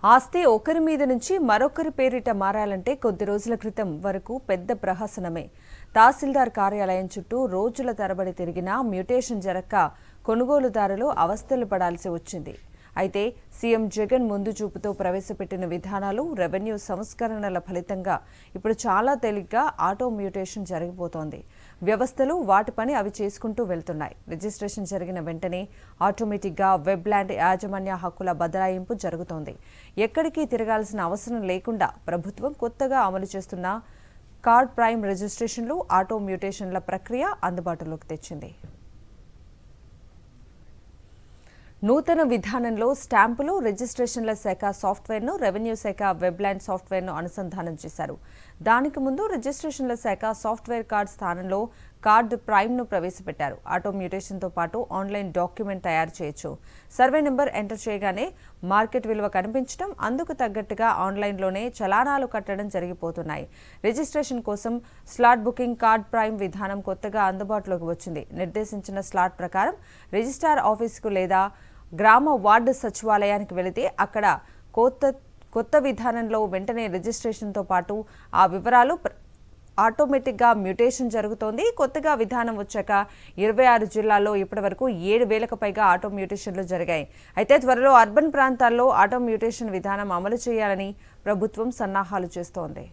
ఆస్తి ఒకరి మీద నుంచి మరొకరి పేరిట మారాలంటే కొద్ది రోజుల క్రితం వరకు పెద్ద ప్రహసనమే. తహసీల్దార్ కార్యాలయం చుట్టూ రోజుల తరబడి తిరిగినా మ్యూటేషన్ జరక్క కొనుగోలుదారులు అవస్థలు పడాల్సి వచ్చింది. అయితే సీఎం జగన్ ముందు చూపుతో ప్రవేశపెట్టిన విధానాలు, రెవెన్యూ సంస్కరణల ఫలితంగా ఇప్పుడు చాలా తేలిగ్గా ఆటో మ్యూటేషన్ జరిగిపోతోంది. వ్యవస్థలు వాటి పని అవి చేసుకుంటూ వెళ్తున్నాయి. రిజిస్ట్రేషన్ జరిగిన వెంటనే ఆటోమేటిక్గా వెబ్ ల్యాండ్ యాజమాన్య హక్కుల బదలాయింపు జరుగుతోంది. ఎక్కడికి తిరగాల్సిన అవసరం లేకుండా ప్రభుత్వం కొత్తగా అమలు చేస్తున్న కార్డ్ ప్రైమ్ రిజిస్ట్రేషన్లు, ఆటో మ్యూటేషన్ల ప్రక్రియ అందుబాటులోకి తెచ్చింది. నూతన విధానంలో స్టాంపులు, రిజిస్ట్రేషన్ల శాఖ సాఫ్ట్వేర్ను, రెవెన్యూ శాఖ వెబ్ ల్యాండ్ సాఫ్ట్వేర్ను అనుసంధానం చేశారు. దానికి ముందు రిజిస్ట్రేషన్ల శాఖ సాఫ్ట్వేర్ కార్డ్ స్థానంలో కార్డ్ ప్రైమ్ను ప్రవేశపెట్టారు. ఆటో మ్యూటేషన్తో పాటు ఆన్లైన్ డాక్యుమెంట్ తయారు చేయొచ్చు. సర్వే నెంబర్ ఎంటర్ చేయగానే మార్కెట్ విలువ కనిపించడం, అందుకు తగ్గట్టుగా ఆన్లైన్లోనే చలానాలు కట్టడం జరిగిపోతున్నాయి. రిజిస్ట్రేషన్ కోసం స్లాట్ బుకింగ్ కార్డ్ ప్రైమ్ విధానం కొత్తగా అందుబాటులోకి వచ్చింది. నిర్దేశించిన స్లాట్ ప్రకారం రిజిస్ట్రార్ ఆఫీసుకు లేదా గ్రామ వార్డు సచివాలయానికి వెళితే అక్కడ కొత్త విధానంలో వెంటనే రిజిస్ట్రేషన్తో పాటు ఆ వివరాలు ఆటోమేటిక్గా మ్యూటేషన్ జరుగుతోంది. కొత్తగా విధానం వచ్చాక 26 జిల్లాల్లో ఇప్పటివరకు 7,000కు పైగా ఆటో మ్యూటేషన్లు జరిగాయి. అయితే త్వరలో అర్బన్ ప్రాంతాల్లో ఆటో మ్యూటేషన్ విధానం అమలు చేయాలని ప్రభుత్వం సన్నాహాలు చేస్తోంది.